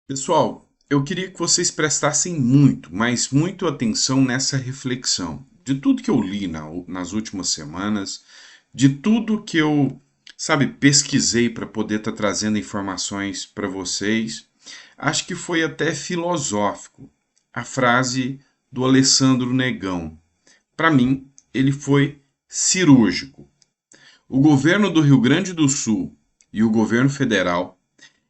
Pessoal, eu queria que vocês prestassem muito, mas muito atenção nessa reflexão. De tudo que eu li nas últimas semanas, de tudo que eu, pesquisei para poder estar trazendo informações para vocês, acho que foi até filosófico a frase do Alessandro Negão. Para mim, ele foi cirúrgico. O governo do Rio Grande do Sul e o governo federal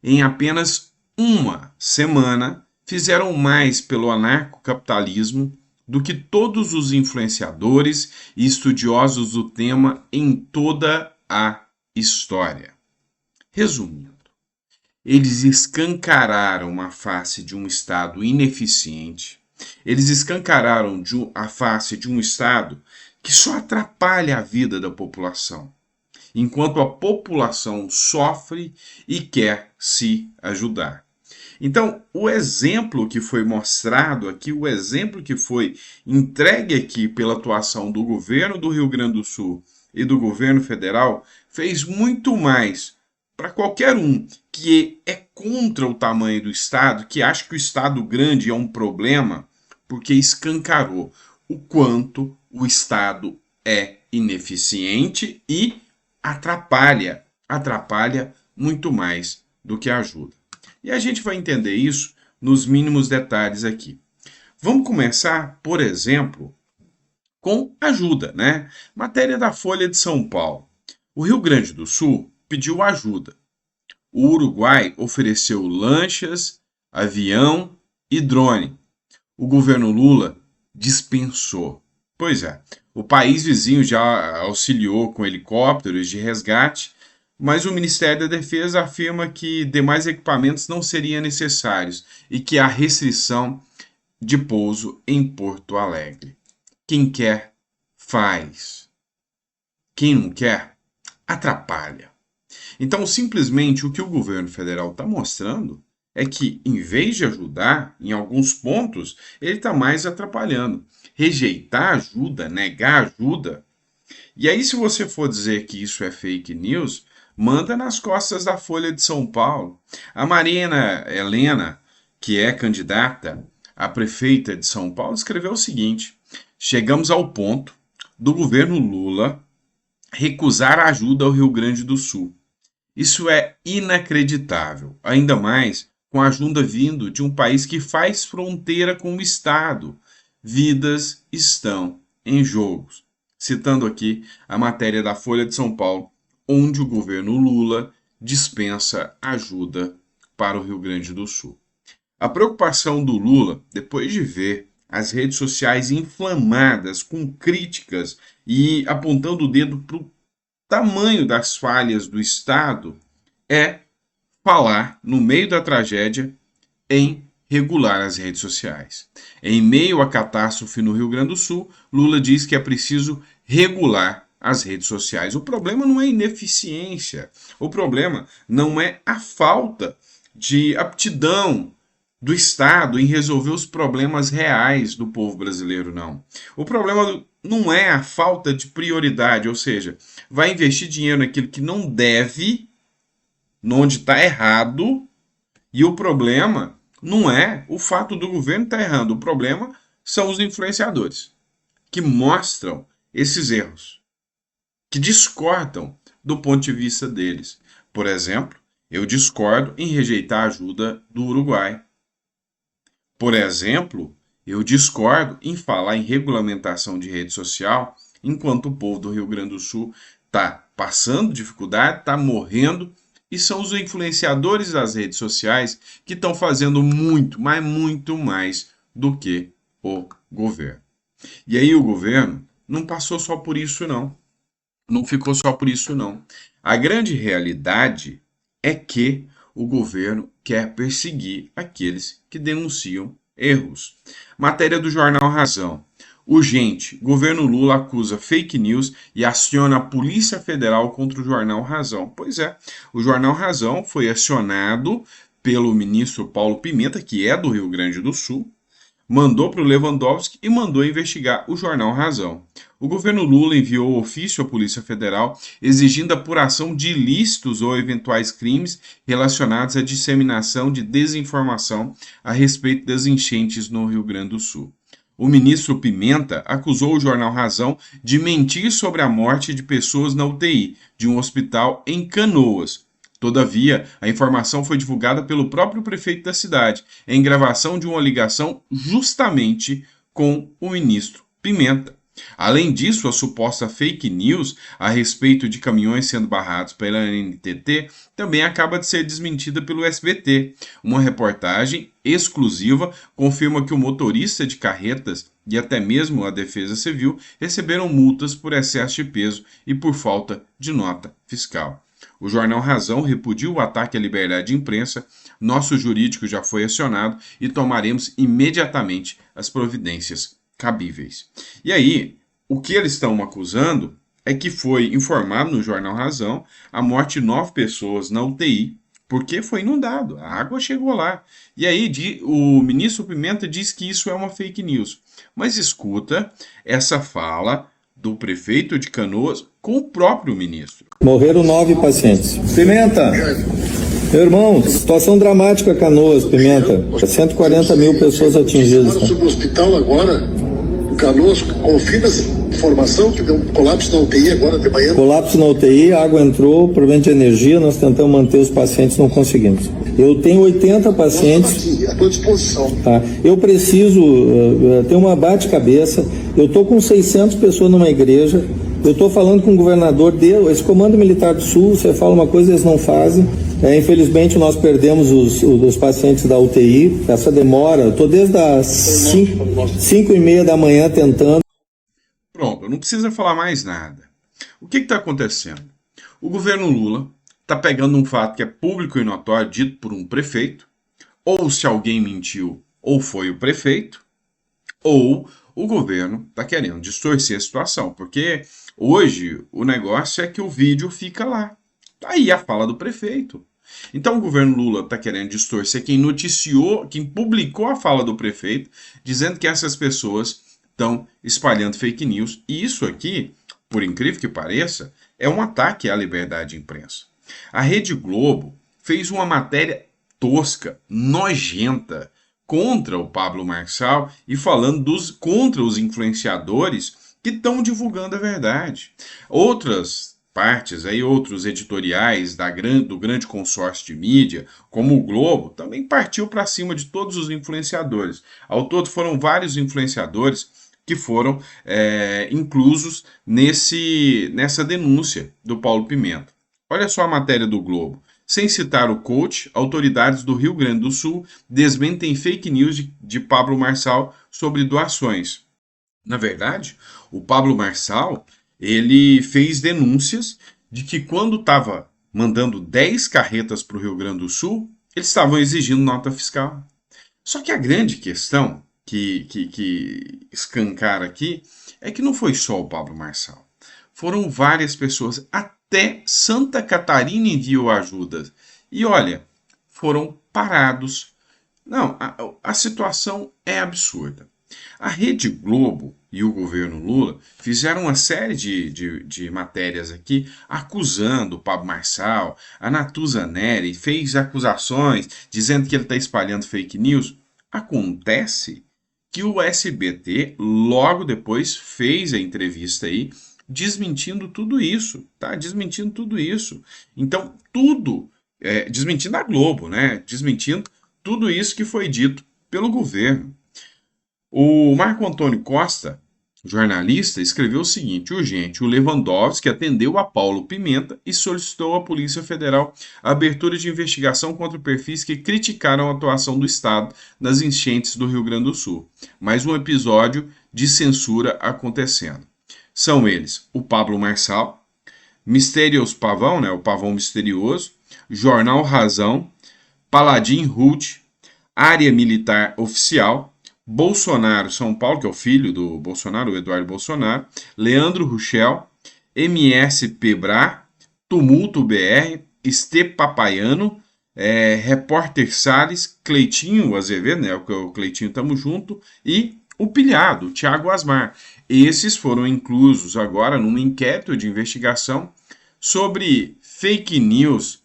em apenas uma semana, fizeram mais pelo anarcocapitalismo do que todos os influenciadores e estudiosos do tema em toda a história. Resumindo, eles escancararam a face de um Estado ineficiente, eles escancararam a face de um Estado que só atrapalha a vida da população, enquanto a população sofre e quer se ajudar. Então, o exemplo que foi mostrado aqui, o exemplo que foi entregue aqui pela atuação do governo do Rio Grande do Sul e do governo federal, fez muito mais para qualquer um que é contra o tamanho do Estado, que acha que o Estado grande é um problema, porque escancarou o quanto o Estado é ineficiente e atrapalha muito mais do que ajuda. E a gente vai entender isso nos mínimos detalhes aqui. Vamos começar, por exemplo, com ajuda, né? Matéria da Folha de São Paulo. O Rio Grande do Sul pediu ajuda. O Uruguai ofereceu lanchas, avião e drone. O governo Lula dispensou. Pois é, o país vizinho já auxiliou com helicópteros de resgate, mas o Ministério da Defesa afirma que demais equipamentos não seriam necessários e que há restrição de pouso em Porto Alegre. Quem quer, faz. Quem não quer, atrapalha. Então, simplesmente o que o governo federal está mostrando é que, em vez de ajudar, em alguns pontos, ele está mais atrapalhando. Rejeitar ajuda, negar ajuda. E aí, se você for dizer que isso é fake news, manda nas costas da Folha de São Paulo. A Marina Helena, que é candidata a prefeita de São Paulo, escreveu o seguinte: chegamos ao ponto do governo Lula recusar a ajuda ao Rio Grande do Sul. Isso é inacreditável, ainda mais com a ajuda vindo de um país que faz fronteira com o Estado. Vidas estão em jogo. Citando aqui a matéria da Folha de São Paulo, onde o governo Lula dispensa ajuda para o Rio Grande do Sul. A preocupação do Lula, depois de ver as redes sociais inflamadas com críticas e apontando o dedo para o tamanho das falhas do Estado, é falar, no meio da tragédia, em regular as redes sociais. Em meio à catástrofe no Rio Grande do Sul, Lula diz que é preciso regular as redes sociais. O problema não é ineficiência, o problema não é a falta de aptidão do Estado em resolver os problemas reais do povo brasileiro, não. O problema não é a falta de prioridade, ou seja, vai investir dinheiro naquilo que não deve, onde está errado, e o problema não é o fato do governo estar errando, o problema são os influenciadores que mostram esses erros, que discordam do ponto de vista deles. Por exemplo, eu discordo em rejeitar a ajuda do Uruguai. Por exemplo, eu discordo em falar em regulamentação de rede social enquanto o povo do Rio Grande do Sul está passando dificuldade, está morrendo e são os influenciadores das redes sociais que estão fazendo muito, mas muito mais do que o governo. E aí o governo não passou só por isso, não. Não ficou só por isso, não. A grande realidade é que o governo quer perseguir aqueles que denunciam erros. Matéria do jornal Razão. Urgente. Governo Lula acusa fake news e aciona a Polícia Federal contra o jornal Razão. Pois é, o jornal Razão foi acionado pelo ministro Paulo Pimenta, que é do Rio Grande do Sul, mandou para o Lewandowski e mandou investigar o jornal Razão. O governo Lula enviou ofício à Polícia Federal exigindo apuração de ilícitos ou eventuais crimes relacionados à disseminação de desinformação a respeito das enchentes no Rio Grande do Sul. O ministro Pimenta acusou o jornal Razão de mentir sobre a morte de pessoas na UTI de um hospital em Canoas. Todavia, a informação foi divulgada pelo próprio prefeito da cidade, em gravação de uma ligação justamente com o ministro Pimenta. Além disso, a suposta fake news a respeito de caminhões sendo barrados pela NTT também acaba de ser desmentida pelo SBT. Uma reportagem exclusiva confirma que o motorista de carretas e até mesmo a Defesa Civil receberam multas por excesso de peso e por falta de nota fiscal. O jornal Razão repudia o ataque à liberdade de imprensa, nosso jurídico já foi acionado e tomaremos imediatamente as providências cabíveis. E aí, o que eles estão acusando é que foi informado no jornal Razão a morte de 9 pessoas na UTI, porque foi inundado, a água chegou lá. E aí o ministro Pimenta diz que isso é uma fake news. Mas escuta essa fala do prefeito de Canoas com o próprio ministro. Morreram 9 pacientes. Pimenta, meu irmão, situação dramática Canoas, Pimenta. 140 mil pessoas atingidas. Sobre o hospital agora, Canoas, confirma essa informação que deu um colapso na UTI agora de manhã. Colapso na UTI, a água entrou, problema de energia, nós tentamos manter os pacientes, não conseguimos. Eu tenho 80 pacientes. Aqui, à tua disposição. Tá. Eu preciso ter uma bate-cabeça. Eu estou com 600 pessoas numa igreja. Eu estou falando com o governador esse Comando Militar do Sul, você fala uma coisa, eles não fazem. Infelizmente, nós perdemos os pacientes da UTI. Essa demora, eu estou desde as 5h30 da manhã tentando. Pronto, não precisa falar mais nada. O que está acontecendo? O governo Lula está pegando um fato que é público e notório, dito por um prefeito, ou se alguém mentiu, ou foi o prefeito, ou o governo está querendo distorcer a situação, porque hoje o negócio é que o vídeo fica lá. Tá aí a fala do prefeito. Então o governo Lula está querendo distorcer quem noticiou, quem publicou a fala do prefeito, dizendo que essas pessoas estão espalhando fake news. E isso aqui, por incrível que pareça, é um ataque à liberdade de imprensa. A Rede Globo fez uma matéria tosca, nojenta, contra o Pablo Marçal e falando contra os influenciadores que estão divulgando a verdade. Outras partes, outros editoriais do grande consórcio de mídia, como o Globo, também partiu para cima de todos os influenciadores. Ao todo foram vários influenciadores que foram inclusos nessa denúncia do Paulo Pimenta. Olha só a matéria do Globo. Sem citar o coach, autoridades do Rio Grande do Sul desmentem fake news de Pablo Marçal sobre doações. Na verdade, o Pablo Marçal, ele fez denúncias de que quando estava mandando 10 carretas para o Rio Grande do Sul, eles estavam exigindo nota fiscal. Só que a grande questão que escancara aqui é que não foi só o Pablo Marçal. Foram várias pessoas, até Santa Catarina enviou ajuda. E olha, foram parados. Não, a situação é absurda. A Rede Globo e o governo Lula fizeram uma série de matérias aqui acusando o Pablo Marçal. A Natuza Neri fez acusações dizendo que ele está espalhando fake news. Acontece que o SBT logo depois fez a entrevista aí desmentindo tudo isso, tá? Desmentindo tudo isso. Então, desmentindo a Globo, né? Desmentindo tudo isso que foi dito pelo governo. O Marco Antônio Costa, jornalista, escreveu o seguinte: urgente, o Lewandowski atendeu a Paulo Pimenta e solicitou à Polícia Federal a abertura de investigação contra perfis que criticaram a atuação do Estado nas enchentes do Rio Grande do Sul. Mais um episódio de censura acontecendo. São eles o Pablo Marçal, Mistérios Pavão, né, o Pavão Misterioso, Jornal Razão, Paladin Ruth, Área Militar Oficial, Bolsonaro São Paulo, que é o filho do Bolsonaro, o Eduardo Bolsonaro, Leandro Ruchel, MSP Bra, Tumulto BR, Este Papaiano, Repórter Salles, Cleitinho Azevedo, né, o Cleitinho Tamo Junto, e o pilhado, Thiago Asmar. Esses foram inclusos agora num inquérito de investigação sobre fake news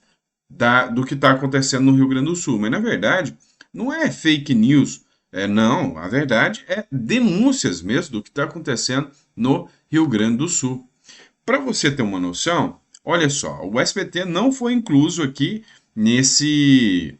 do que está acontecendo no Rio Grande do Sul. Mas, na verdade, não é fake news, não. A verdade é denúncias mesmo do que está acontecendo no Rio Grande do Sul. Para você ter uma noção, olha só, o SBT não foi incluso aqui nesse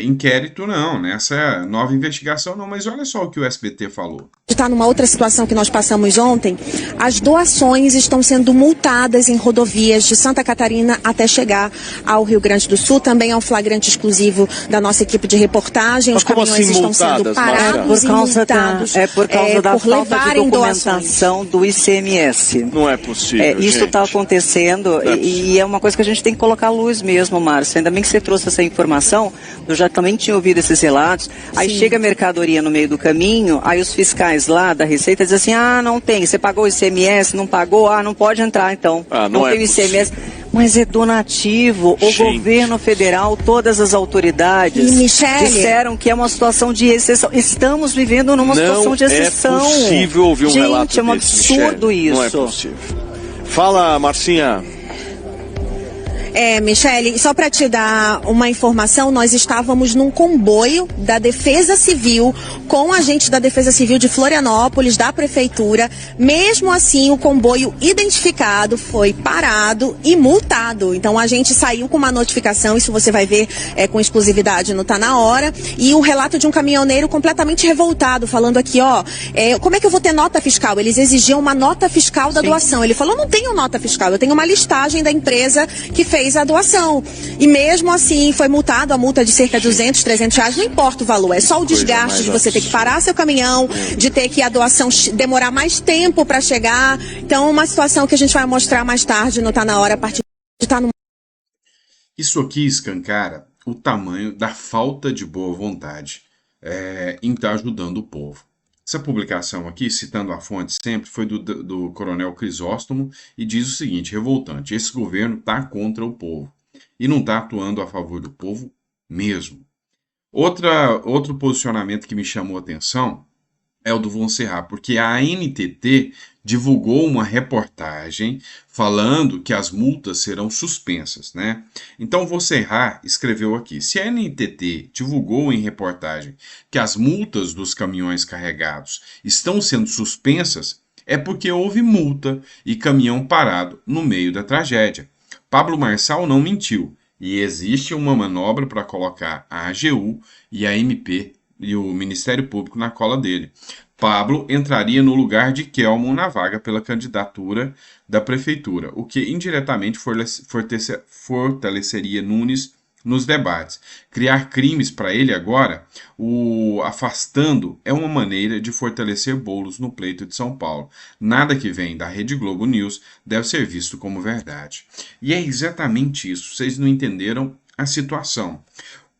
inquérito, não, nessa nova investigação, não. Mas olha só o que o SBT falou. Está numa outra situação que nós passamos ontem. As doações estão sendo multadas em rodovias de Santa Catarina até chegar ao Rio Grande do Sul. Também é um flagrante exclusivo da nossa equipe de reportagem. Os caminhões assim, estão multadas, sendo parados e multados por causa da por falta de levarem documentação do ICMS. Não é possível, Isso está acontecendo e é uma coisa que a gente tem que colocar à luz mesmo, Márcio. Ainda bem que você trouxe essa informação. Eu já também tinha ouvido esses relatos. Aí chega a mercadoria no meio do caminho, aí os fiscais lá da Receita dizem assim, não tem, você pagou o ICMS, não pagou, não pode entrar então. Não tem o ICMS. Mas é donativo. O governo federal, todas as autoridades disseram que é uma situação de exceção. Estamos vivendo numa situação de exceção. Não é possível ouvir um relato desse, é um absurdo, Michele. isso. Não é possível. Fala, Marcinha. Michele, só para te dar uma informação, nós estávamos num comboio da Defesa Civil com agentes da Defesa Civil de Florianópolis, da Prefeitura. Mesmo assim, o comboio identificado foi parado e multado. Então, a gente saiu com uma notificação, isso você vai ver com exclusividade no Tá Na Hora, e o relato de um caminhoneiro completamente revoltado, falando aqui, como é que eu vou ter nota fiscal? Eles exigiam uma nota fiscal da doação. Ele falou, não tenho nota fiscal, eu tenho uma listagem da empresa que fez a doação. E mesmo assim foi multado, a multa de cerca de 200, 300 reais, não importa o valor, é só o desgaste de você ter que parar seu caminhão, de ter que a doação demorar mais tempo para chegar. Então é uma situação que a gente vai mostrar mais tarde no Tá Na Hora, a partir de estar no... Isso aqui escancara o tamanho da falta de boa vontade em estar ajudando o povo. Essa publicação aqui, citando a fonte sempre, foi do Coronel Crisóstomo e diz o seguinte, revoltante, esse governo está contra o povo e não está atuando a favor do povo mesmo. Outro posicionamento que me chamou a atenção é o do Von Serra, porque a ANTT divulgou uma reportagem falando que as multas serão suspensas, né? Então, Von Serra escreveu aqui, se a ANTT divulgou em reportagem que as multas dos caminhões carregados estão sendo suspensas, é porque houve multa e caminhão parado no meio da tragédia. Pablo Marçal não mentiu, e existe uma manobra para colocar a AGU e a MP e o Ministério Público na cola dele. Pablo entraria no lugar de Kelmon na vaga pela candidatura da prefeitura, o que indiretamente fortaleceria Nunes nos debates. Criar crimes para ele agora, o afastando, é uma maneira de fortalecer Boulos no pleito de São Paulo. Nada que vem da Rede Globo News deve ser visto como verdade. E é exatamente isso, vocês não entenderam a situação.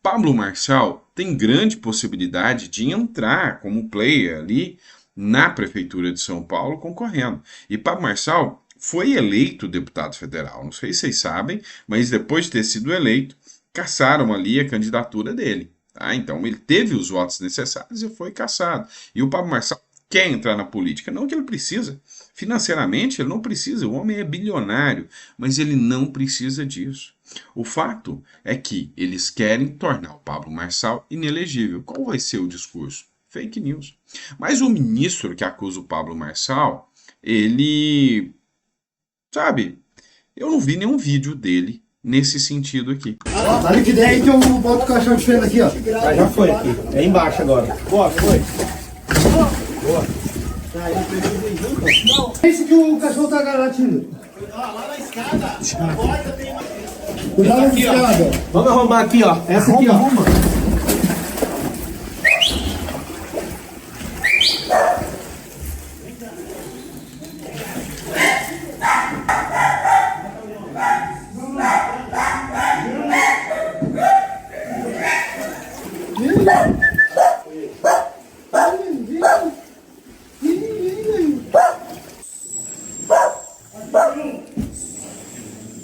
Pablo Marçal tem grande possibilidade de entrar como player ali na Prefeitura de São Paulo concorrendo. E Pablo Marçal foi eleito deputado federal. Não sei se vocês sabem, mas depois de ter sido eleito, cassaram ali a candidatura dele. Tá? Então ele teve os votos necessários e foi cassado. E o Pablo Marçal quer entrar na política. Não que ele precisa. Financeiramente ele não precisa. O homem é bilionário, mas ele não precisa disso. O fato é que eles querem tornar o Pablo Marçal inelegível. Qual vai ser o discurso? Fake news. Mas o ministro que acusa o Pablo Marçal, ele... Sabe, eu não vi nenhum vídeo dele nesse sentido aqui. Olha que ideia que eu boto o caixão de fenda aqui, ó. Já foi aqui. É embaixo agora. Boa, foi. Boa. Esse que o cachorro tá latindo. Lá na escada. A porta tem uma... Cuidado na escada. Vamos arrumar aqui, ó. Essa aqui, ó.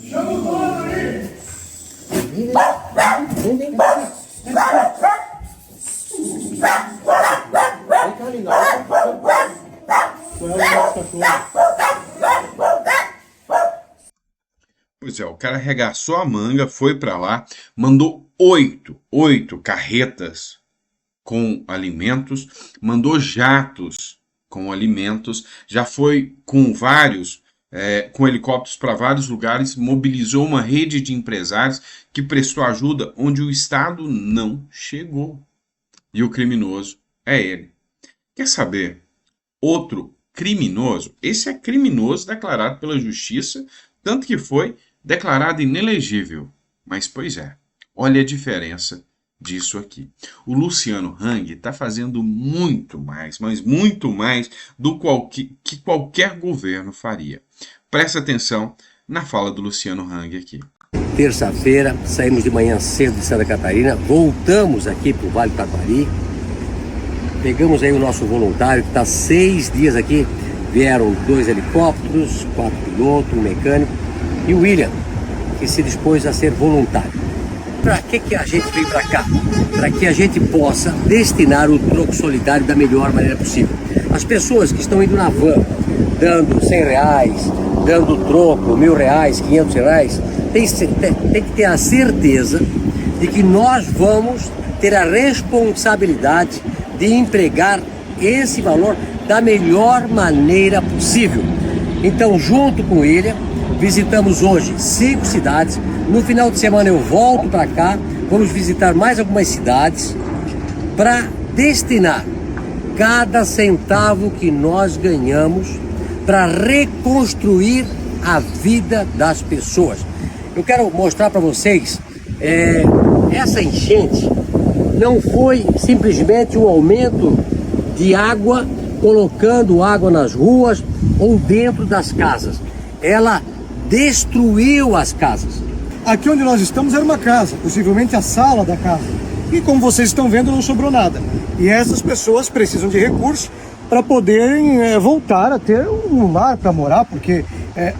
Chama o dono aí! Vem cá, Lina. Pois é, o cara arregaçou a manga, foi para lá, mandou oito carretas com alimentos, mandou jatos com alimentos, já foi com com helicópteros para vários lugares, mobilizou uma rede de empresários que prestou ajuda onde o Estado não chegou. E o criminoso é ele. Quer saber? Outro criminoso, esse é criminoso declarado pela justiça, tanto que foi declarado inelegível. Mas, pois é, olha a diferença disso aqui. O Luciano Hang está fazendo muito mais, mas muito mais do que qualquer governo faria. Presta atenção na fala do Luciano Hang aqui. Terça-feira, saímos de manhã cedo de Santa Catarina, voltamos aqui para o Vale do Taquari, pegamos aí o nosso voluntário que está 6 dias aqui, vieram 2 helicópteros, 4 pilotos, um mecânico e o William, que se dispôs a ser voluntário. Para que a gente veio para cá? Para que a gente possa destinar o troco solidário da melhor maneira possível. As pessoas que estão indo na van, dando R$100, dando troco, R$1.000, R$500, tem que ter a certeza de que nós vamos ter a responsabilidade de empregar esse valor da melhor maneira possível. Então, junto com ele, visitamos hoje 5 cidades. No final de semana eu volto para cá, vamos visitar mais algumas cidades para destinar cada centavo que nós ganhamos para reconstruir a vida das pessoas. Eu quero mostrar para vocês, essa enchente não foi simplesmente um aumento de água, colocando água nas ruas ou dentro das casas. Ela destruiu as casas. Aqui onde nós estamos era uma casa, possivelmente a sala da casa. E como vocês estão vendo, não sobrou nada. E essas pessoas precisam de recursos para poderem voltar a ter um lar para morar, porque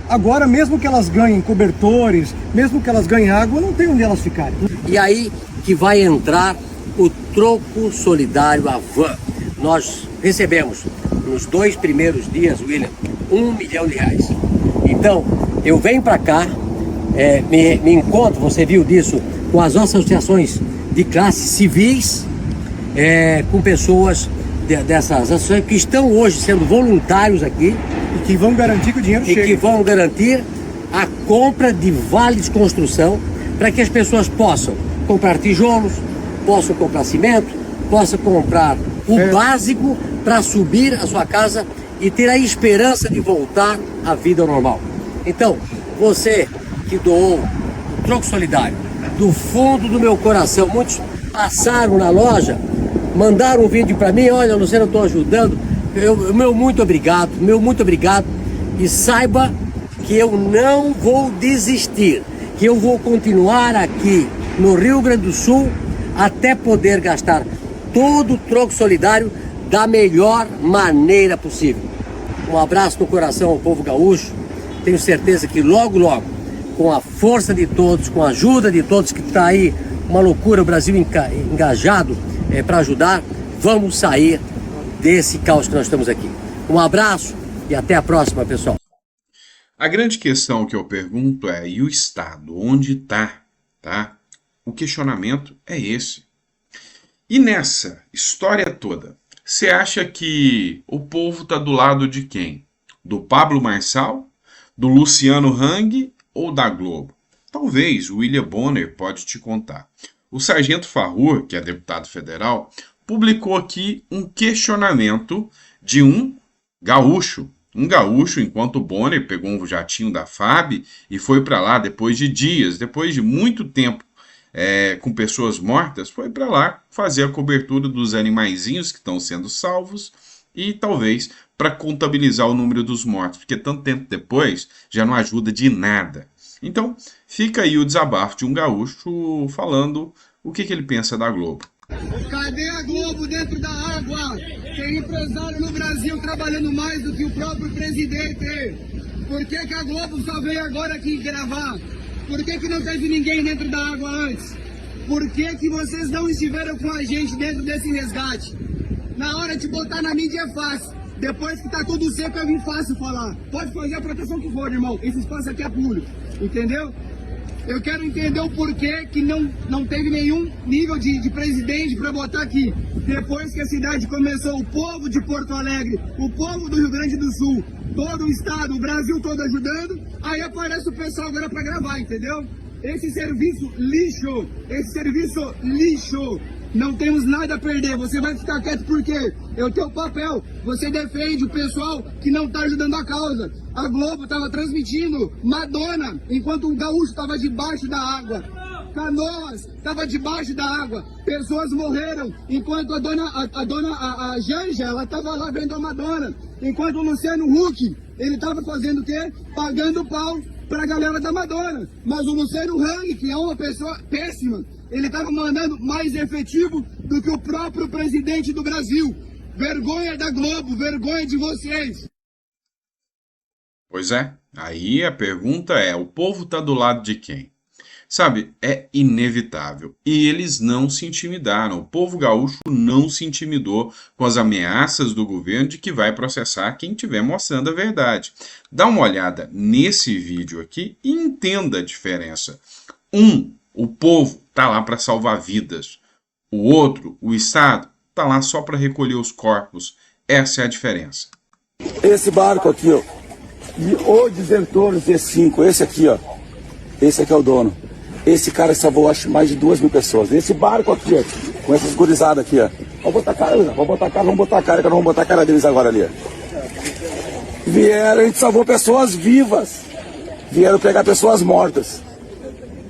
agora, mesmo que elas ganhem cobertores, mesmo que elas ganhem água, não tem onde elas ficarem. E aí que vai entrar o troco solidário à van. Nós recebemos, nos 2 primeiros dias, William, R$1 milhão. Então, eu venho para cá, me encontro, você viu disso, com as associações de classes civis, com pessoas dessas associações que estão hoje sendo voluntários aqui. E que vão garantir que o dinheiro chegue. E que vão garantir a compra de vales de construção para que as pessoas possam comprar tijolos, possam comprar cimento, possam comprar o básico para subir a sua casa e ter a esperança de voltar à vida normal. Então, você que doou o troco solidário do fundo do meu coração, muitos passaram na loja, mandaram um vídeo para mim, olha, Luciano, eu estou ajudando, meu muito obrigado, e saiba que eu não vou desistir, que eu vou continuar aqui no Rio Grande do Sul até poder gastar todo o troco solidário da melhor maneira possível. Um abraço no coração ao povo gaúcho. Tenho certeza que logo, logo, com a força de todos, com a ajuda de todos, que está aí uma loucura, o Brasil engajado para ajudar, vamos sair desse caos que nós estamos aqui. Um abraço e até a próxima, pessoal. A grande questão que eu pergunto é, e o Estado, onde está? Tá? O questionamento é esse. E nessa história toda, você acha que o povo está do lado de quem? Do Pablo Marçal? Do Luciano Hang ou da Globo? Talvez o William Bonner pode te contar. O Sargento Farrur, que é deputado federal, publicou aqui um questionamento de um gaúcho. Um gaúcho, enquanto o Bonner pegou um jatinho da FAB e foi para lá depois de dias, depois de muito tempo com pessoas mortas, foi para lá fazer a cobertura dos animaizinhos que estão sendo salvos e talvez para contabilizar o número dos mortos, porque tanto tempo depois já não ajuda de nada. Então, fica aí o desabafo de um gaúcho falando o que ele pensa da Globo. Cadê a Globo dentro da água? Tem empresário no Brasil trabalhando mais do que o próprio presidente. Por que a Globo só veio agora aqui gravar? Por que não teve ninguém dentro da água antes? Por que vocês não estiveram com a gente dentro desse resgate? Na hora de botar na mídia é fácil. Depois que tá tudo seco é bem fácil falar. Pode fazer a proteção que for, irmão. Esse espaço aqui é público. Entendeu? Eu quero entender o porquê que não teve nenhum nível de presidente para botar aqui. Depois que a cidade começou, o povo de Porto Alegre, o povo do Rio Grande do Sul, todo o estado, o Brasil todo ajudando, aí aparece o pessoal agora para gravar, entendeu? Esse serviço lixo, não temos nada a perder. Você vai ficar quieto porque é o teu papel. Você defende o pessoal que não está ajudando a causa. A Globo estava transmitindo Madonna enquanto o gaúcho estava debaixo da água. Canoas estava debaixo da água. Pessoas morreram enquanto a Janja, ela estava lá vendo a Madonna. Enquanto o Luciano Huck, ele estava fazendo o quê? Pagando pau para a galera da Madonna. Mas o Luciano Hang, que é uma pessoa péssima, ele estava mandando mais efetivo do que o próprio presidente do Brasil. Vergonha da Globo, vergonha de vocês. Pois é, aí a pergunta é, o povo está do lado de quem? Sabe, é inevitável. E eles não se intimidaram. O povo gaúcho não se intimidou com as ameaças do governo de que vai processar quem estiver mostrando a verdade. Dá uma olhada nesse vídeo aqui e entenda a diferença. O povo está lá para salvar vidas. O outro, o Estado, está lá só para recolher os corpos. Essa é a diferença. Esse barco aqui, ó, o desertor Z5, esse aqui, ó, esse aqui é o dono. Esse cara salvou, acho, mais de 2.000 pessoas. Esse barco aqui, ó, com essas gurizadas aqui, ó. Vamos botar a cara, vamos botar a cara, vamos botar a cara, que nós vamos botar a cara deles agora ali, ó. Vieram, a gente salvou pessoas vivas. Vieram pegar pessoas mortas,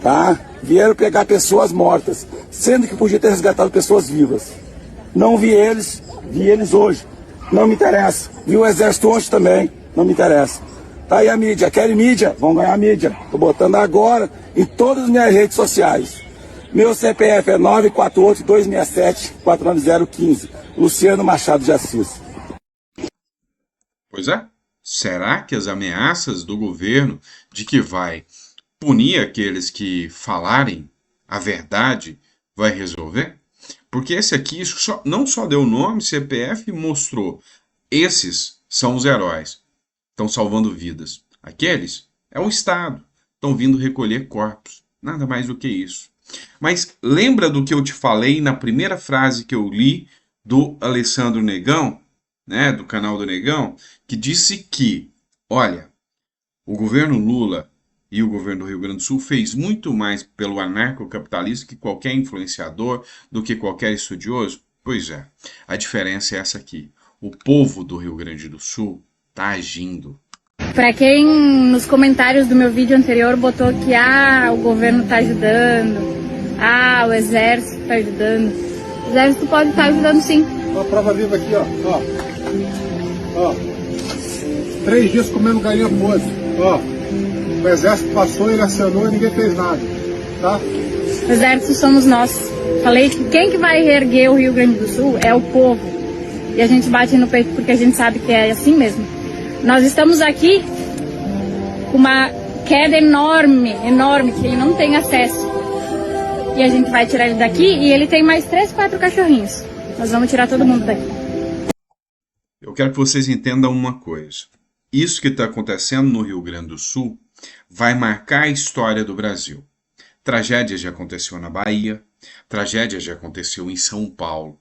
tá? Vieram pegar pessoas mortas, sendo que podia ter resgatado pessoas vivas. Não vi eles hoje. Não me interessa. Vi o exército ontem também, não me interessa. Tá aí a mídia, querem mídia? Vão ganhar mídia. Tô botando agora em todas as minhas redes sociais. Meu CPF é 948-267-49015. Luciano Machado de Assis. Pois é. Será que as ameaças do governo de que vai punir aqueles que falarem a verdade vai resolver? Porque esse aqui não só deu nome, CPF, e mostrou. Esses são os heróis. Estão salvando vidas. Aqueles é o Estado. Estão vindo recolher corpos. Nada mais do que isso. Mas lembra do que eu te falei na primeira frase que eu li do Alessandro Negão, né, do canal do Negão, que disse que, olha, o governo Lula e o governo do Rio Grande do Sul fez muito mais pelo anarcocapitalismo que qualquer influenciador, do que qualquer estudioso? Pois é, a diferença é essa aqui. O povo do Rio Grande do Sul está agindo. Para quem nos comentários do meu vídeo anterior botou que o governo está ajudando, o exército está ajudando. O exército pode estar ajudando sim. Uma prova viva aqui, ó. 3 dias comendo galinha podre, ó. O exército passou, ele acionou e ninguém fez nada, tá? O exército somos nós. Falei que quem que vai reerguer o Rio Grande do Sul é o povo. E a gente bate no peito porque a gente sabe que é assim mesmo. Nós estamos aqui com uma queda enorme, que ele não tem acesso. E a gente vai tirar ele daqui e ele tem mais 3, 4 cachorrinhos. Nós vamos tirar todo mundo daqui. Eu quero que vocês entendam uma coisa. Isso que está acontecendo no Rio Grande do Sul vai marcar a história do Brasil. Tragédia já aconteceu na Bahia, tragédia já aconteceu em São Paulo.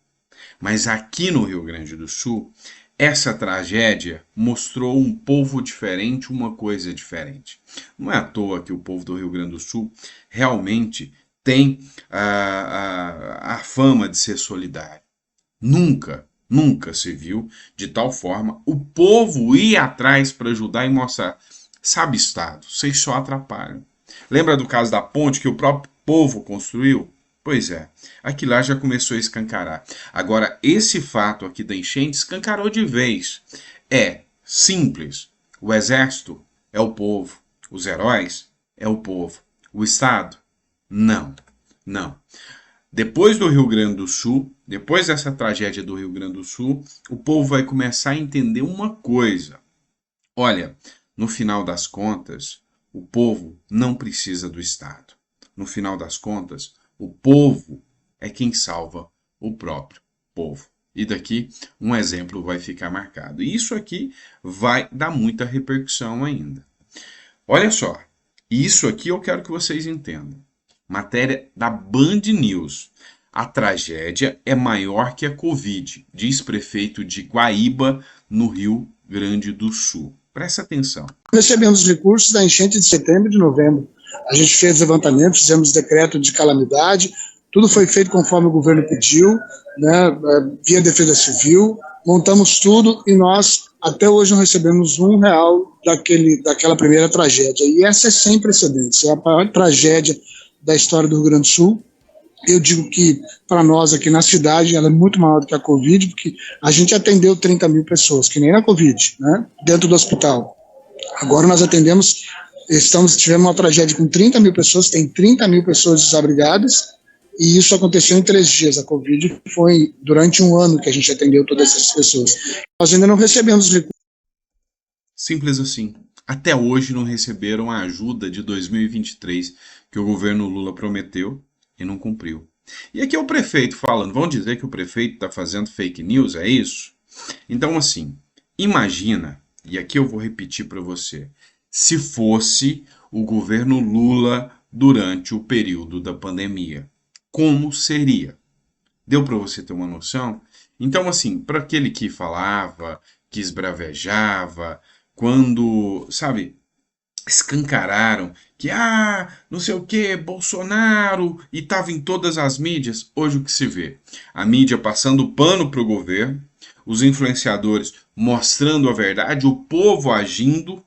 Mas aqui no Rio Grande do Sul, essa tragédia mostrou um povo diferente, uma coisa diferente. Não é à toa que o povo do Rio Grande do Sul realmente tem a fama de ser solidário. Nunca se viu de tal forma o povo ir atrás para ajudar e mostrar. Sabe, Estado, vocês só atrapalham. Lembra do caso da ponte que o próprio povo construiu? Pois é, aqui lá já começou a escancarar. Agora, esse fato aqui da enchente escancarou de vez. É simples. O exército é o povo. Os heróis é o povo. O Estado? Não. Depois do Rio Grande do Sul, depois dessa tragédia do Rio Grande do Sul, o povo vai começar a entender uma coisa. Olha, no final das contas, o povo não precisa do Estado. No final das contas, o povo é quem salva o próprio povo. E daqui um exemplo vai ficar marcado. E isso aqui vai dar muita repercussão ainda. Olha só, isso aqui eu quero que vocês entendam. Matéria da Band News. A tragédia é maior que a Covid, diz prefeito de Guaíba, no Rio Grande do Sul. Presta atenção. Recebemos recursos da enchente de setembro e de novembro. A gente fez levantamento, fizemos decreto de calamidade, tudo foi feito conforme o governo pediu, né, via Defesa Civil, montamos tudo e nós até hoje não recebemos R$1 daquela primeira tragédia. E essa é sem precedentes, é a maior tragédia da história do Rio Grande do Sul. Eu digo que, para nós aqui na cidade, ela é muito maior do que a Covid, porque a gente atendeu 30 mil pessoas, que nem na Covid, né, dentro do hospital. Agora nós atendemos, tivemos uma tragédia com 30 mil pessoas, tem 30 mil pessoas desabrigadas, e isso aconteceu em 3 dias. A Covid foi durante 1 ano que a gente atendeu todas essas pessoas. Nós ainda não recebemos recursos. Simples assim. Até hoje não receberam a ajuda de 2023 que o governo Lula prometeu e não cumpriu. E aqui é o prefeito falando. Vão dizer que o prefeito está fazendo fake news, é isso? Então assim, imagina, e aqui eu vou repetir para você, se fosse o governo Lula durante o período da pandemia. Como seria? Deu para você ter uma noção? Então, assim, para aquele que falava, que esbravejava, quando, sabe, escancararam que, não sei o que, Bolsonaro, e estava em todas as mídias, hoje o que se vê? A mídia passando pano para o governo, os influenciadores mostrando a verdade, o povo agindo,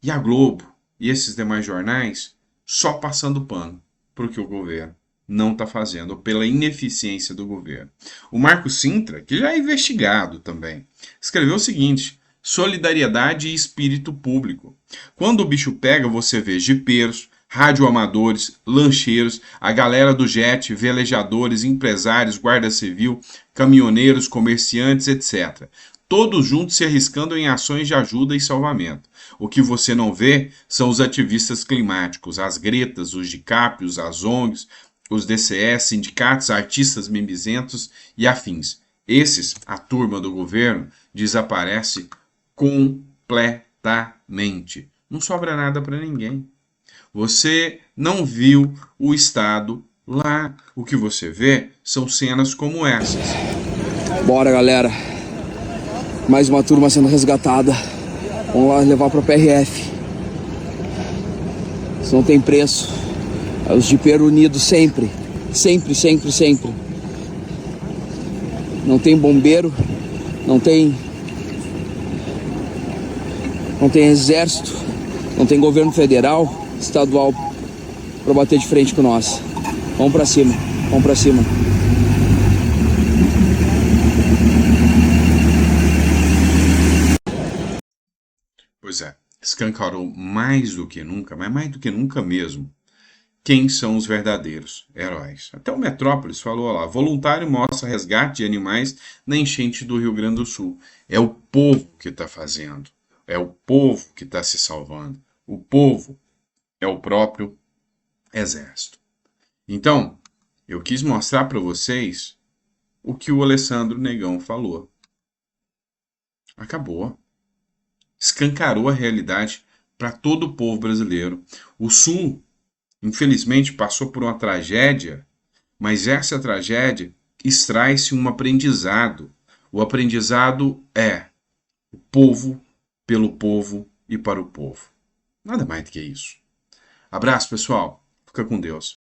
e a Globo e esses demais jornais só passando pano para o que o governo não está fazendo, ou pela ineficiência do governo. O Marco Sintra, que já é investigado também, escreveu o seguinte: solidariedade e espírito público. Quando o bicho pega, você vê jipeiros, radioamadores, lancheiros, a galera do jet, velejadores, empresários, guarda civil, caminhoneiros, comerciantes, etc. Todos juntos se arriscando em ações de ajuda e salvamento. O que você não vê são os ativistas climáticos, as Gretas, os DiCaprios, as ONGs, os DCS, sindicatos, artistas mimizentos e afins. Esses, a turma do governo, desaparece completamente. Não sobra nada para ninguém. Você não viu o Estado lá. O que você vê são cenas como essas. Bora, galera. Mais uma turma sendo resgatada. Vamos lá levar para o PRF. Isso não tem preço. É os jipeiros unidos sempre. Sempre, sempre, sempre. Não tem bombeiro. Não tem exército. Não tem governo federal, estadual para bater de frente com nós. Vamos para cima. Vamos para cima. Pois é, escancarou mais do que nunca, mas mais do que nunca mesmo, quem são os verdadeiros heróis. Até o Metrópolis falou lá, voluntário mostra resgate de animais na enchente do Rio Grande do Sul. É o povo que está fazendo, é o povo que está se salvando. O povo é o próprio exército. Então, eu quis mostrar para vocês o que o Alessandro Negão falou. Acabou. Escancarou a realidade para todo o povo brasileiro. O Sul, infelizmente, passou por uma tragédia, mas essa tragédia extrai-se um aprendizado. O aprendizado é o povo, pelo povo e para o povo. Nada mais do que isso. Abraço, pessoal. Fica com Deus.